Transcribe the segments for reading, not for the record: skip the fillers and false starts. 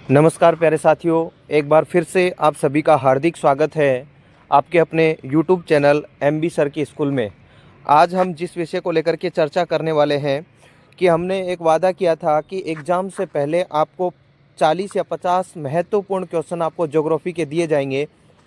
नमस्कार प्यारे साथियों, एक बार फिर से आप सभी का हार्दिक स्वागत है आपके अपने YouTube चैनल MB सर की स्कूल में। आज हम जिस विषय को लेकर के चर्चा करने वाले हैं कि हमने एक वादा किया था कि एग्ज़ाम से पहले आपको 40 या 50 महत्वपूर्ण क्वेश्चन आपको ज्योग्राफी के दिए जाएंगे।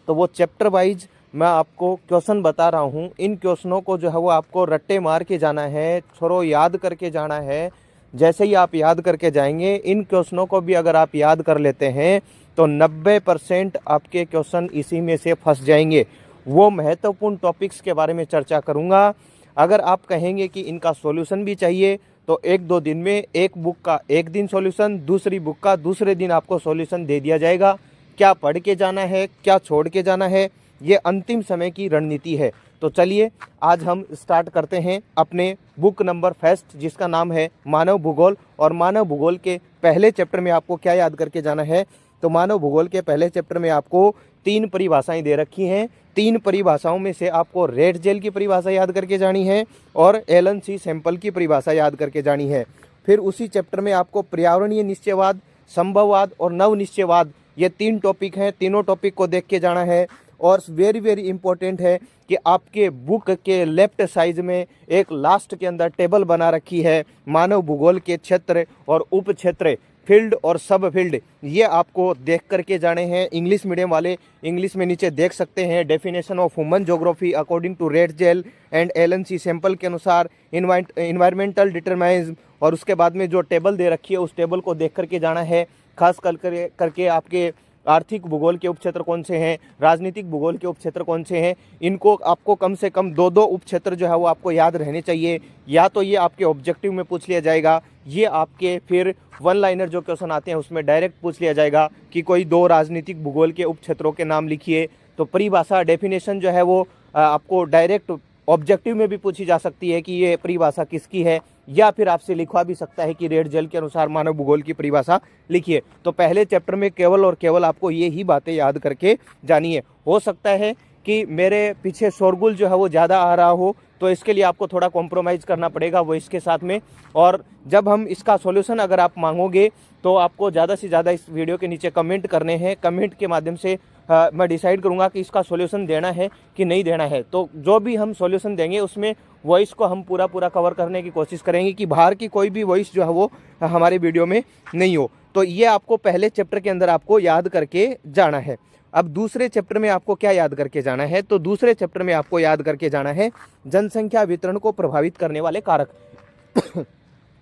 तो वो चैप्टर वाइज मैं आपको क्वेश्चन बता रहा हूँ। इन क्वेश्चनों को जो है वो आपको रट्टे मार के जाना है, थोड़ा याद करके जाना है। जैसे ही आप याद करके जाएंगे, इन क्वेश्चनों को भी अगर आप याद कर लेते हैं तो 90% आपके क्वेश्चन इसी में से फंस जाएंगे। वो महत्वपूर्ण टॉपिक्स के बारे में चर्चा करूंगा। अगर आप कहेंगे कि इनका सॉल्यूशन भी चाहिए तो 1-2 दिन में एक बुक का एक दिन सॉल्यूशन, दूसरी बुक का दूसरे दिन आपको सॉल्यूशन दे दिया जाएगा। क्या पढ़ के जाना है, क्या छोड़ के जाना है, ये अंतिम समय की रणनीति है। तो चलिए आज हम स्टार्ट करते हैं अपने बुक नंबर फर्स्ट, जिसका नाम है मानव भूगोल। और मानव भूगोल के पहले चैप्टर में आपको क्या याद करके जाना है, तो मानव भूगोल के पहले चैप्टर में आपको 3 परिभाषाएं दे रखी हैं। 3 परिभाषाओं में से आपको रेड जेल की परिभाषा याद करके जानी है और एलन सी सैंपल की परिभाषा याद करके जानी है। फिर उसी चैप्टर में आपको पर्यावरणीय निश्चयवाद, संभववाद और नव निश्चयवाद, ये 3 टॉपिक हैं। तीनों टॉपिक को देख के जाना है। और वेरी इम्पोर्टेंट है कि आपके बुक के लेफ्ट साइड में एक लास्ट के अंदर टेबल बना रखी है मानव भूगोल के क्षेत्र और उप क्षेत्र, फील्ड और सब फील्ड, ये आपको देख करके जाने हैं। इंग्लिश मीडियम वाले इंग्लिश में नीचे देख सकते हैं। Definition of human geography according to Ratzel and Ellen C Semple के अनुसार इन्वायरमेंटल डिटरमिनिज्म, और उसके बाद में जो टेबल दे रखी है उस टेबल को देख करके जाना है। खास करके आपके आर्थिक भूगोल के उपक्षेत्र कौन से हैं, राजनीतिक भूगोल के उपक्षेत्र कौन से हैं, इनको आपको कम से कम 2-2 उपक्षेत्र जो है वो आपको याद रहने चाहिए। या तो ये आपके ऑब्जेक्टिव में पूछ लिया जाएगा, ये आपके फिर 1 लाइनर जो क्वेश्चन आते हैं उसमें डायरेक्ट पूछ लिया जाएगा कि कोई 2 राजनीतिक भूगोल के उपक्षेत्रों के नाम लिखिए। तो परिभाषा डेफिनेशन जो है वो आपको डायरेक्ट ऑब्जेक्टिव में भी पूछी जा सकती है कि ये परिभाषा किसकी है, या फिर आपसे लिखवा भी सकता है कि रेड जेल के अनुसार मानव भूगोल की परिभाषा लिखिए। तो पहले चैप्टर में केवल और केवल आपको ये ही बातें याद करके जानी है। हो सकता है कि मेरे पीछे शोरगुल जो है वो ज़्यादा आ रहा हो, तो इसके लिए आपको थोड़ा कॉम्प्रोमाइज़ करना पड़ेगा वो इसके साथ में। और जब हम इसका सॉल्यूशन अगर आप मांगोगे तो आपको ज़्यादा से ज़्यादा इस वीडियो के नीचे कमेंट करने हैं। कमेंट के माध्यम से मैं डिसाइड करूंगा कि इसका सॉल्यूशन देना है कि नहीं देना है। तो जो भी हम सॉल्यूशन देंगे उसमें वॉइस को हम पूरा कवर करने की कोशिश करेंगे कि बाहर की कोई भी वॉइस जो है वो हमारे वीडियो में नहीं हो। तो ये आपको पहले चैप्टर के अंदर आपको याद करके जाना है। अब दूसरे चैप्टर में आपको क्या याद करके जाना है, तो दूसरे चैप्टर में आपको याद करके जाना है जनसंख्या वितरण को प्रभावित करने वाले कारक।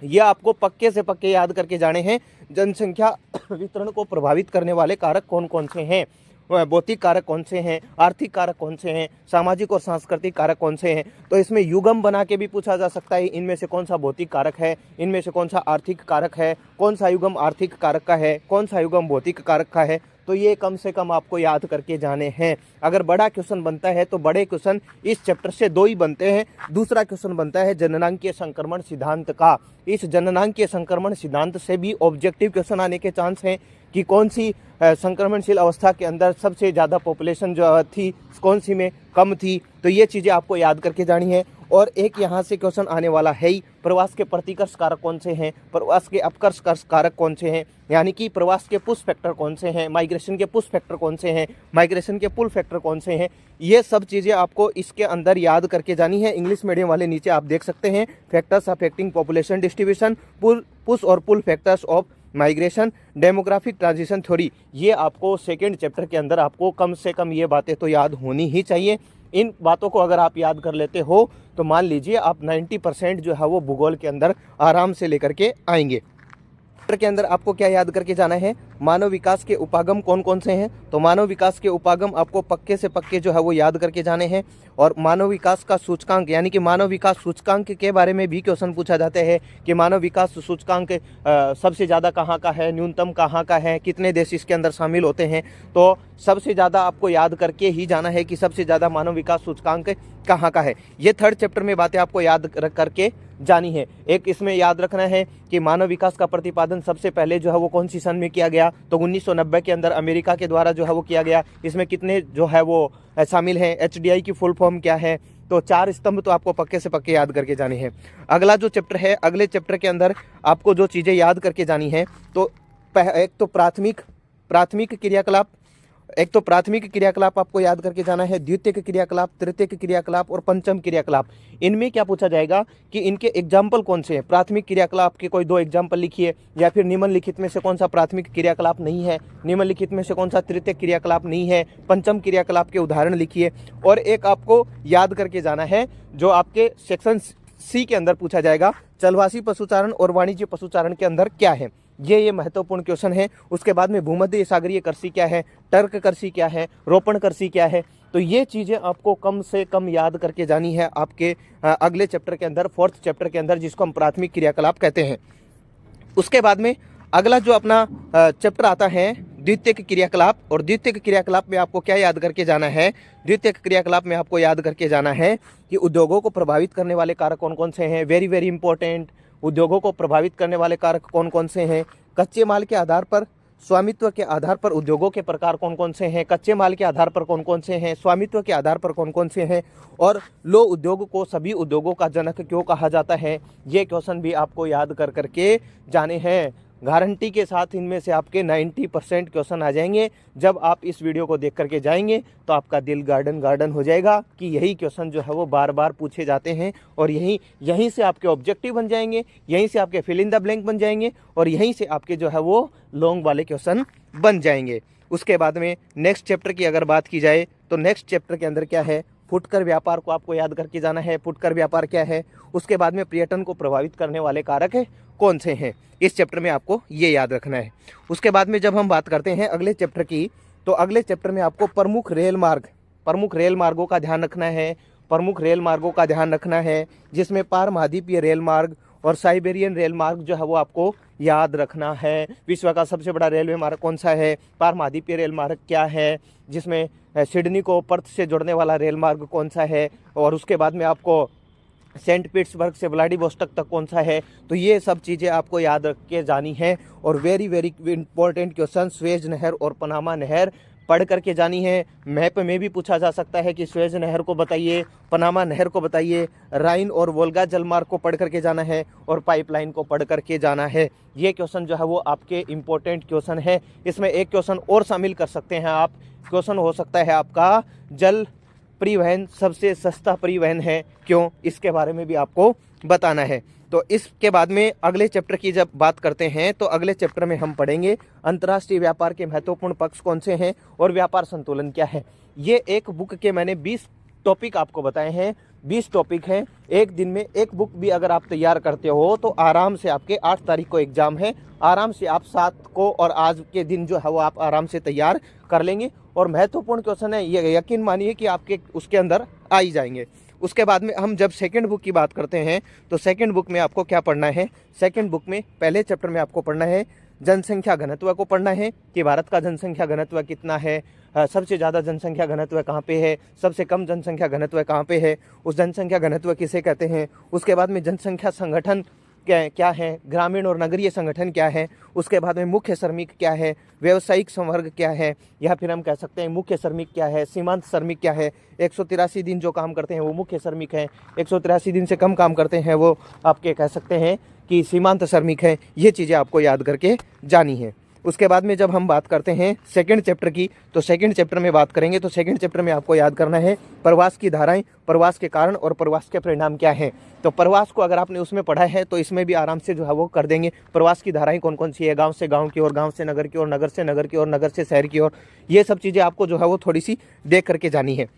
ये आपको पक्के से पक्के याद करके जाने हैं। जनसंख्या वितरण को प्रभावित करने वाले कारक कौन कौन से हैं, भौतिक कारक कौन से हैं, आर्थिक कारक कौन से हैं, सामाजिक और सांस्कृतिक कारक कौन से हैं। तो इसमें युग्म बना के भी पूछा जा सकता है, इनमें से कौन सा भौतिक कारक है, इनमें से कौन सा आर्थिक कारक है, कौन सा युग्म आर्थिक कारक का है, कौन सा युग्म भौतिक कारक का है। तो ये कम से कम आपको याद करके जाने हैं। अगर बड़ा क्वेश्चन बनता है तो बड़े क्वेश्चन इस चैप्टर से 2 ही बनते हैं। दूसरा क्वेश्चन बनता है जननांकीय संक्रमण सिद्धांत का। इस जननांकीय संक्रमण सिद्धांत से भी ऑब्जेक्टिव क्वेश्चन आने के चांस हैं कि कौन सी संक्रमणशील अवस्था के अंदर सबसे ज़्यादा पॉपुलेशन जो थी, कौन सी में कम थी। तो ये चीज़ें आपको याद करके जानी है। और एक यहाँ से क्वेश्चन आने वाला है ही, प्रवास के प्रतिकर्ष कारक कौन से हैं, प्रवास के अपकर्ष कारक कौन से हैं, यानी कि प्रवास के पुश फैक्टर कौन से हैं, माइग्रेशन के पुश फैक्टर कौन से हैं, माइग्रेशन के पुल फैक्टर कौन से हैं। ये सब चीज़ें आपको इसके अंदर याद करके जानी है। इंग्लिश मीडियम वाले नीचे आप देख सकते हैं, factors affecting population distribution, push और pull factors of migration, demographic transition theory. ये आपको सेकेंड चैप्टर के अंदर आपको कम से कम ये बातें तो याद होनी ही चाहिए। इन बातों को अगर आप याद कर लेते हो तो मान लीजिए आप 90% जो है वो भूगोल के अंदर आराम से लेकर के आएंगे। चैप्टर के अंदर आपको क्या याद करके जाना है, मानव विकास के उपागम कौन कौन से हैं। तो मानव विकास के उपागम आपको पक्के से पक्के जो है वो याद करके जाने हैं। और मानव विकास का सूचकांक, यानी कि मानव विकास सूचकांक के बारे में भी क्वेश्चन पूछा जाता है कि मानव विकास सूचकांक सबसे ज़्यादा कहाँ का है, न्यूनतम कहाँ का है, कितने देश इसके अंदर शामिल होते हैं। तो सबसे ज़्यादा आपको याद करके ही जाना है कि सबसे ज़्यादा मानव विकास सूचकांक कहाँ का है। ये थर्ड चैप्टर में बातें आपको याद करके जानी है। एक इसमें याद रखना है कि मानव विकास का प्रतिपादन सबसे पहले जो है वो कौन सी सन में किया गया, तो 1990 के अंदर अमेरिका के द्वारा जो है वो किया गया। इसमें कितने जो है वो शामिल हैं, HDI की फुल फॉर्म क्या है। तो 4 स्तंभ तो आपको पक्के से पक्के याद करके जाने हैं। अगला जो चैप्टर है, अगले चैप्टर के अंदर आपको जो चीज़ें याद करके जानी है, तो एक तो प्राथमिक क्रियाकलाप, एक तो प्राथमिक क्रियाकलाप आपको याद करके जाना है, द्वितीयक क्रियाकलाप, तृतीयक क्रियाकलाप और पंचम क्रियाकलाप। इनमें क्या पूछा जाएगा कि इनके एग्जाम्पल कौन से हैं। प्राथमिक क्रियाकलाप के कोई 2 एग्जाम्पल लिखिए, या फिर निम्नलिखित में से कौन सा प्राथमिक क्रियाकलाप नहीं है, निम्नलिखित में से कौन सा तृतीयक क्रियाकलाप नहीं है, पंचम क्रियाकलाप के उदाहरण लिखिए। और एक आपको याद करके जाना है जो आपके सेक्शन सी के अंदर पूछा जाएगा, चलवासी पशुचारण और वाणिज्य पशुचारण के अंदर क्या है। ये महत्वपूर्ण क्वेश्चन है। उसके बाद में भूमध्य सागरीय कृषि क्या है, टर्क कृषि क्या है, रोपण कृषि क्या है। तो ये चीज़ें आपको कम से कम याद करके जानी है आपके अगले चैप्टर के अंदर, 4th चैप्टर के अंदर, जिसको हम प्राथमिक क्रियाकलाप कहते हैं। उसके बाद में अगला जो अपना चैप्टर आता है द्वितीयक क्रियाकलाप, और द्वितीयक क्रियाकलाप में आपको क्या याद करके जाना है। द्वितीयक क्रियाकलाप में आपको याद करके जाना है कि उद्योगों को प्रभावित करने वाले कारक कौन कौन से हैं। वेरी वेरी इंपॉर्टेंट, उद्योगों को प्रभावित करने वाले कारक कौन कौन से हैं। कच्चे माल के आधार पर, स्वामित्व के आधार पर उद्योगों के प्रकार कौन कौन से हैं। कच्चे माल के आधार पर कौन कौन से हैं, स्वामित्व के आधार पर कौन कौन से हैं, और लौह उद्योग को सभी उद्योगों का जनक क्यों कहा जाता है। ये क्वेश्चन भी आपको याद कर करके जाने हैं। गारंटी के साथ इनमें से आपके 90% क्वेश्चन आ जाएंगे। जब आप इस वीडियो को देख करके जाएंगे तो आपका दिल गार्डन गार्डन हो जाएगा कि यही क्वेश्चन जो है वो बार बार पूछे जाते हैं, और यहीं से आपके ऑब्जेक्टिव बन जाएंगे, यहीं से आपके फिल इन द ब्लैंक बन जाएंगे, और यहीं से आपके जो है वो लॉन्ग वाले क्वेश्चन बन जाएंगे। उसके बाद में नेक्स्ट चैप्टर की अगर बात की जाए तो नेक्स्ट चैप्टर के अंदर क्या है, फुटकर व्यापार को आपको याद करके जाना है। फुटकर व्यापार क्या है। उसके बाद में पर्यटन को प्रभावित करने वाले कारक कौन से हैं, इस चैप्टर में आपको ये याद रखना है। उसके बाद में जब हम बात करते हैं अगले चैप्टर की, तो अगले चैप्टर में आपको प्रमुख रेल मार्गों का ध्यान रखना है। प्रमुख रेल मार्गों का ध्यान रखना है, जिसमें पार महाद्वीपीय रेल मार्ग और साइबेरियन रेल मार्ग जो है वो आपको याद रखना है। विश्व का सबसे बड़ा रेलवे मार्ग कौन सा है, पार महाद्वीपीय रेल मार्ग क्या है, जिसमें सिडनी को पर्थ से जोड़ने वाला रेल मार्ग कौन सा है, और उसके बाद में आपको सेंट पीटर्सबर्ग से व्लादिवोस्टॉक तक कौन सा है। तो ये सब चीज़ें आपको याद रख के जानी है। और very very important question, Suez नहर और पनामा नहर पढ़ करके जानी है। मैप में भी पूछा जा सकता है कि स्वेज नहर को बताइए, पनामा नहर को बताइए, राइन और वोल्गा जलमार्ग को पढ़ करके जाना है, और पाइपलाइन को पढ़ करके जाना है। ये क्वेश्चन जो है वो आपके इम्पोर्टेंट क्वेश्चन है। इसमें एक क्वेश्चन और शामिल कर सकते हैं आप। क्वेश्चन हो सकता है आपका, जल परिवहन सबसे सस्ता परिवहन है क्यों, इसके बारे में भी आपको बताना है। तो इसके बाद में अगले चैप्टर की जब बात करते हैं तो अगले चैप्टर में हम पढ़ेंगे अंतर्राष्ट्रीय व्यापार के महत्वपूर्ण पक्ष कौन से हैं और व्यापार संतुलन क्या है। ये एक बुक के मैंने 20 टॉपिक आपको बताए हैं, 20 टॉपिक हैं। एक दिन में एक बुक भी अगर आप तैयार करते हो तो आराम से आपके 8 तारीख को एग्जाम है, आराम से आप 7 को और आज के दिन जो है वो आप आराम से तैयार कर लेंगे। और महत्वपूर्ण क्वेश्चन है, ये यकीन मानिए कि आपके उसके अंदर आ ही जाएंगे। उसके बाद में हम जब सेकंड बुक की बात करते हैं तो सेकंड बुक में आपको क्या पढ़ना है। सेकंड बुक में पहले चैप्टर में आपको पढ़ना है जनसंख्या घनत्व को पढ़ना है कि भारत का जनसंख्या घनत्व कितना है, सबसे ज़्यादा जनसंख्या घनत्व कहाँ पे है, सबसे कम जनसंख्या घनत्व कहाँ पे है, उस जनसंख्या घनत्व किसे कहते हैं। उसके बाद में जनसंख्या संगठन क्या है, ग्रामीण और नगरीय संगठन क्या है। उसके बाद में मुख्य श्रमिक क्या है, व्यावसायिक संवर्ग क्या है, या फिर हम कह सकते हैं मुख्य श्रमिक क्या है, सीमांत श्रमिक क्या है। 183 दिन जो काम करते हैं वो मुख्य श्रमिक हैं, 183 दिन से कम काम करते हैं वो आपके कह सकते हैं कि सीमांत श्रमिक हैं। ये चीज़ें आपको याद करके जानी है। उसके बाद में जब हम बात करते हैं सेकंड चैप्टर की, तो सेकंड चैप्टर में बात करेंगे तो सेकंड चैप्टर में आपको याद करना है प्रवास की धाराएं, प्रवास के कारण और प्रवास के परिणाम क्या हैं। तो प्रवास को अगर आपने उसमें पढ़ा है तो इसमें भी आराम से जो है वो कर देंगे। प्रवास की धाराएं कौन कौन सी है, गांव से गांव की ओर, गांव से नगर की ओर, नगर से नगर की ओर, नगर से शहर की ओर, ये सब चीज़ें आपको जो है वो थोड़ी सी देख करके जानी है।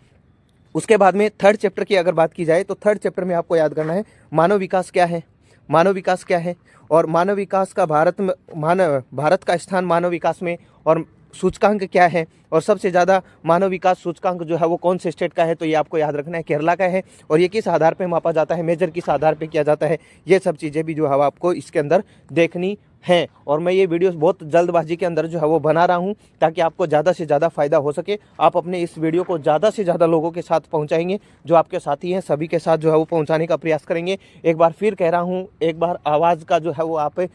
उसके बाद में थर्ड चैप्टर की अगर बात की जाए तो थर्ड चैप्टर में आपको याद करना है मानव विकास क्या है, मानव विकास क्या है, और मानव विकास का भारत का स्थान मानव विकास में, और सूचकांक क्या है, और सबसे ज़्यादा मानव विकास सूचकांक जो है वो कौन से स्टेट का है। तो ये आपको याद रखना है केरला का है, और ये किस आधार पे मापा जाता है, मेजर किस आधार पे किया जाता है। ये सब चीज़ें भी जो है आपको इसके अंदर देखनी हैं। और मैं ये वीडियोस बहुत जल्दबाजी के अंदर जो है वो बना रहा हूँ ताकि आपको ज़्यादा से ज़्यादा फ़ायदा हो सके। आप अपने इस वीडियो को ज़्यादा से ज़्यादा लोगों के साथ पहुँचाएंगे, जो आपके साथी हैं सभी के साथ जो है वो पहुँचाने का प्रयास करेंगे। एक बार फिर कह रहा हूँ, एक बार आवाज़ का जो है वो आप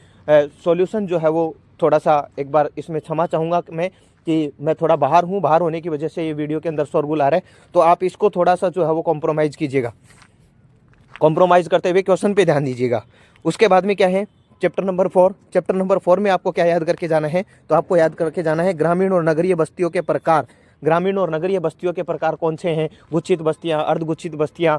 सॉल्यूशन जो है वो थोड़ा सा एक बार इसमें क्षमा चाहूँगा मैं कि मैं थोड़ा बाहर हूँ, बाहर होने की वजह से ये वीडियो के अंदर शोरगुल आ रहा है। तो आप इसको थोड़ा सा जो है वो कॉम्प्रोमाइज़ कीजिएगा, कॉम्प्रोमाइज़ करते हुए क्वेश्चन पे ध्यान दीजिएगा। उसके बाद में क्या है, चैप्टर नंबर 4 में आपको क्या याद करके जाना है, तो आपको याद करके जाना है ग्रामीण और नगरीय बस्तियों के प्रकार। ग्रामीण और नगरीय बस्तियों के प्रकार कौन से हैं, गुच्छित बस्तियां, अर्धगुच्छित बस्तियां,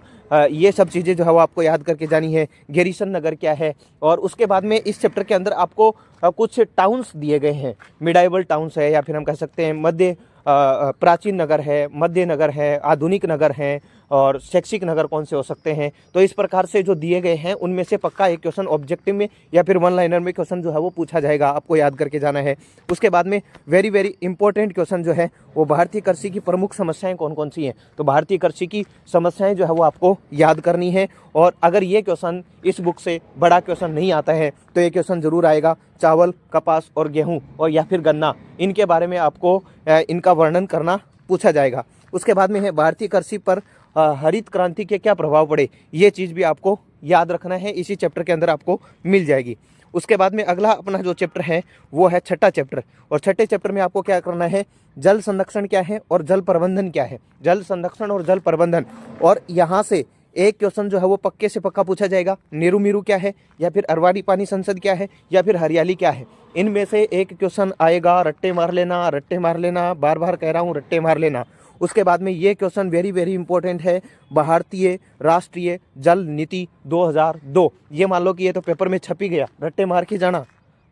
ये सब चीज़ें जो है वो आपको याद करके जानी है। गैरीसन नगर क्या है, और उसके बाद में इस चैप्टर के अंदर आपको कुछ टाउन्स दिए गए हैं। मिडाइवल टाउन्स है, या फिर हम कह सकते हैं मध्य प्राचीन नगर है, मध्य नगर है, आधुनिक नगर है, और शैक्षिक नगर कौन से हो सकते हैं। तो इस प्रकार से जो दिए गए हैं उनमें से पक्का एक क्वेश्चन ऑब्जेक्टिव में या फिर वन लाइनर में क्वेश्चन जो है वो पूछा जाएगा, आपको याद करके जाना है। उसके बाद में वेरी वेरी इंपॉर्टेंट क्वेश्चन जो है वो भारतीय कृषि की प्रमुख समस्याएं कौन कौन सी हैं, तो भारतीय कृषि की समस्याएं जो है वो आपको याद करनी है। और अगर ये क्वेश्चन इस बुक से बड़ा क्वेश्चन नहीं आता है तो ये क्वेश्चन जरूर आएगा, चावल, कपास और गेहूँ और या फिर गन्ना, इनके बारे में आपको इनका वर्णन करना पूछा जाएगा। उसके बाद में है भारतीय कृषि पर हरित क्रांति के क्या प्रभाव पड़े, ये चीज़ भी आपको याद रखना है, इसी चैप्टर के अंदर आपको मिल जाएगी। उसके बाद में अगला अपना जो चैप्टर है वो है छठा चैप्टर, और छठे चैप्टर में आपको क्या करना है, जल संरक्षण क्या है और जल प्रबंधन क्या है। जल संरक्षण और जल प्रबंधन, और यहाँ से एक क्वेश्चन जो है वो पक्के से पक्का पूछा जाएगा, नीरू मीरू क्या है, या फिर अरवाड़ी पानी संसद क्या है, या फिर हरियाली क्या है। इनमें से एक क्वेश्चन आएगा, रट्टे मार लेना, रट्टे मार लेना, बार बार कह रहा हूँ रट्टे मार लेना। उसके बाद में ये क्वेश्चन वेरी वेरी इंपॉर्टेंट है, भारतीय राष्ट्रीय जल नीति 2002। ये मान लो कि ये तो पेपर में छप ही गया, रट्टे मार के जाना,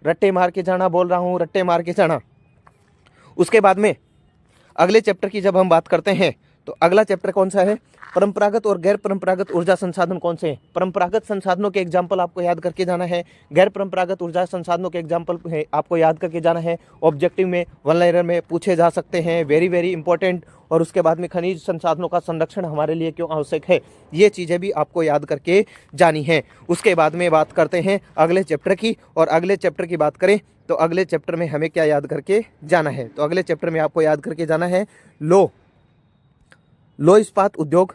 रट्टे मार के जाना बोल रहा हूँ, रट्टे मार के जाना। उसके बाद में अगले चैप्टर की जब हम बात करते हैं तो अगला चैप्टर कौन सा है, परंपरागत और गैर परंपरागत ऊर्जा संसाधन कौन से हैं। परंपरागत संसाधनों के एग्जाम्पल आपको याद करके जाना है, गैर परंपरागत ऊर्जा संसाधनों के एग्जाम्पल आपको याद करके जाना है। ऑब्जेक्टिव में, वन लाइनर में पूछे जा सकते हैं, वेरी वेरी इंपॉर्टेंट। और उसके बाद में खनिज संसाधनों का संरक्षण हमारे लिए क्यों आवश्यक है, ये चीज़ें भी आपको याद करके जानी है। उसके बाद में बात करते हैं अगले चैप्टर की, और अगले चैप्टर की बात करें तो अगले चैप्टर में हमें क्या याद करके जाना है, तो अगले चैप्टर में आपको याद करके जाना है लो इस्पात उद्योग,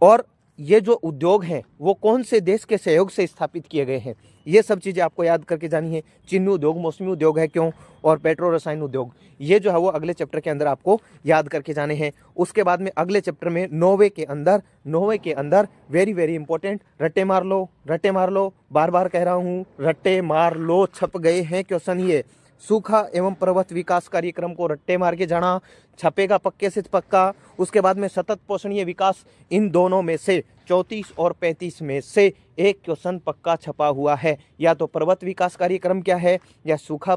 और ये जो उद्योग हैं वो कौन से देश के सहयोग से स्थापित किए गए हैं, ये सब चीज़ें आपको याद करके जानी है। चीनी उद्योग, मौसमी उद्योग है क्यों, और पेट्रो रसायन उद्योग, ये जो है वो अगले चैप्टर के अंदर आपको याद करके जाने हैं। उसके बाद में अगले चैप्टर में नौवे के अंदर वेरी वेरी इंपॉर्टेंट, रट्टे मार लो, बार बार कह रहा हूँ रट्टे मार लो, छप गए हैं क्वेश्चन ये। सूखा एवं पर्वत विकास कार्यक्रम को रट्टे मार के जाना, छपेगा पक्के से पक्का। उसके बाद में सतत पोषणीय विकास, इन दोनों में से 34 और 35 में से एक क्वेश्चन पक्का छपा हुआ है, या तो पर्वत विकास कार्यक्रम क्या है, या सूखा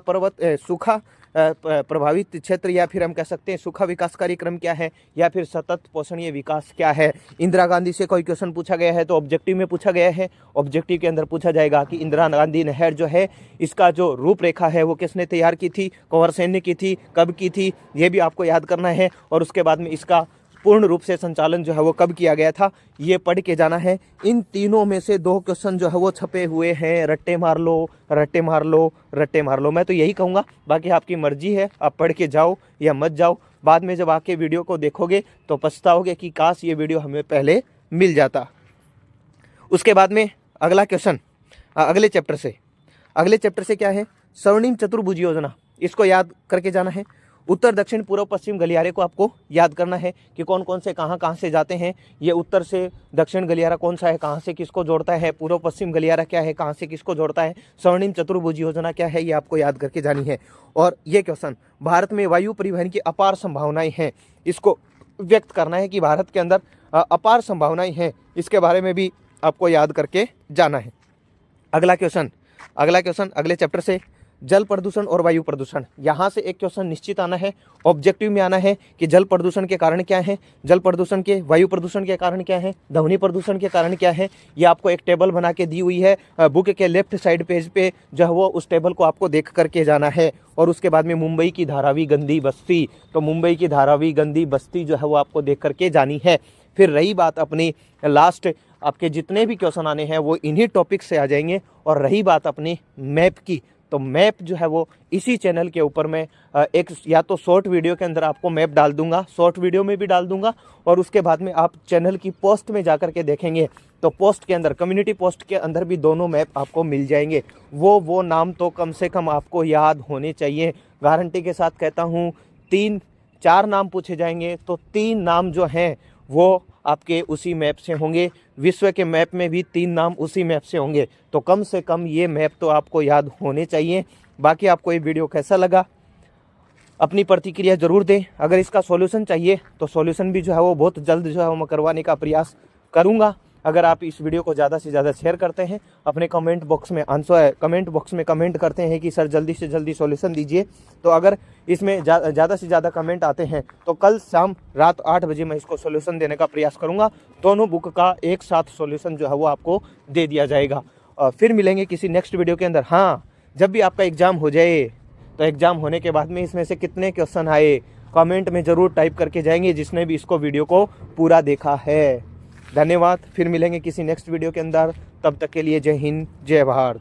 प्रभावित क्षेत्र, या फिर हम कह सकते हैं सूखा विकास कार्यक्रम क्या है, या फिर सतत पोषणीय विकास क्या है। इंदिरा गांधी से कोई क्वेश्चन पूछा गया है तो ऑब्जेक्टिव में पूछा गया है, ऑब्जेक्टिव के अंदर पूछा जाएगा कि इंदिरा गांधी नहर जो है इसका जो रूपरेखा है वो किसने तैयार की थी, कंवर सेन ने की थी, कब की थी, ये भी आपको याद करना है। और उसके बाद में इसका पूर्ण रूप से संचालन जो है वो कब किया गया था, ये पढ़ के जाना है। इन तीनों में से 2 क्वेश्चन जो है वो छपे हुए हैं, रट्टे मार लो, रट्टे मार लो, रट्टे मार लो। मैं तो यही कहूँगा, बाकी आपकी मर्जी है, आप पढ़ के जाओ या मत जाओ। बाद में जब आके वीडियो को देखोगे तो पछताओगे कि काश ये वीडियो हमें पहले मिल जाता। उसके बाद में अगला क्वेश्चन अगले चैप्टर से क्या है, स्वर्णिम चतुर्भुज योजना, इसको याद करके जाना है। उत्तर दक्षिण पूर्व पश्चिम गलियारे को आपको याद करना है कि कौन कौन से कहाँ से जाते हैं। ये उत्तर से दक्षिण गलियारा कौन सा है, कहाँ से किसको जोड़ता है, पूर्व पश्चिम गलियारा क्या है, कहाँ से किसको जोड़ता है, स्वर्णिम चतुर्भुज योजना क्या है, ये आपको याद करके जानी है। और ये क्वेश्चन, भारत में वायु परिवहन की अपार संभावनाएं हैं, इसको व्यक्त करना है कि भारत के अंदर अपार संभावनाएं हैं, इसके बारे में भी आपको याद करके जाना है। अगला क्वेश्चन अगले चैप्टर से जल प्रदूषण और वायु प्रदूषण, यहाँ से एक क्वेश्चन निश्चित आना है, ऑब्जेक्टिव में आना है कि जल प्रदूषण के कारण क्या है, जल प्रदूषण के, वायु प्रदूषण के कारण क्या है, ध्वनि प्रदूषण के कारण क्या है। ये आपको एक टेबल बना के दी हुई है बुक के लेफ्ट साइड पेज पे, जो है वो उस टेबल को आपको देख करके जाना है। और उसके बाद में मुंबई की धारावी गंदी बस्ती, तो मुंबई की धारावी गंदी बस्ती जो है वो आपको देख करके जानी है। फिर रही बात अपनी लास्ट, आपके जितने भी क्वेश्चन आने हैं वो इन्हीं टॉपिक से आ जाएंगे। और रही बात अपनी मैप की, तो मैप जो है वो इसी चैनल के ऊपर मैं एक या तो शॉर्ट वीडियो के अंदर आपको मैप डाल दूंगा, शॉर्ट वीडियो में भी डाल दूंगा, और उसके बाद में आप चैनल की पोस्ट में जा कर के देखेंगे तो पोस्ट के अंदर, कम्युनिटी पोस्ट के अंदर भी दोनों मैप आपको मिल जाएंगे। वो नाम तो कम से कम आपको याद होने चाहिए। गारंटी के साथ कहता हूँ 3-4 नाम पूछे जाएंगे तो 3 नाम जो हैं वो आपके उसी मैप से होंगे, विश्व के मैप में भी 3 नाम उसी मैप से होंगे। तो कम से कम ये मैप तो आपको याद होने चाहिए। बाकी आपको ये वीडियो कैसा लगा अपनी प्रतिक्रिया ज़रूर दें। अगर इसका सॉल्यूशन चाहिए तो सॉल्यूशन भी जो है वो बहुत जल्द जो है मैं करवाने का प्रयास करूँगा। अगर आप इस वीडियो को ज़्यादा से ज़्यादा शेयर करते हैं, अपने कमेंट बॉक्स में कमेंट करते हैं कि सर जल्दी से जल्दी सॉल्यूशन दीजिए, तो अगर इसमें ज़्यादा से ज़्यादा कमेंट आते हैं तो कल शाम रात 8 बजे मैं इसको सॉल्यूशन देने का प्रयास करूँगा। दोनों बुक का एक साथ सॉल्यूशन जो है वो आपको दे दिया जाएगा। फिर मिलेंगे किसी नेक्स्ट वीडियो के अंदर। हाँ, जब भी आपका एग्ज़ाम हो जाए तो एग्ज़ाम होने के बाद में इसमें से कितने क्वेश्चन आए कमेंट में ज़रूर टाइप करके जाएंगे, जिसने भी इसको वीडियो को पूरा देखा है। धन्यवाद। फिर मिलेंगे किसी नेक्स्ट वीडियो के अंदर। तब तक के लिए जय हिंद, जय भारत।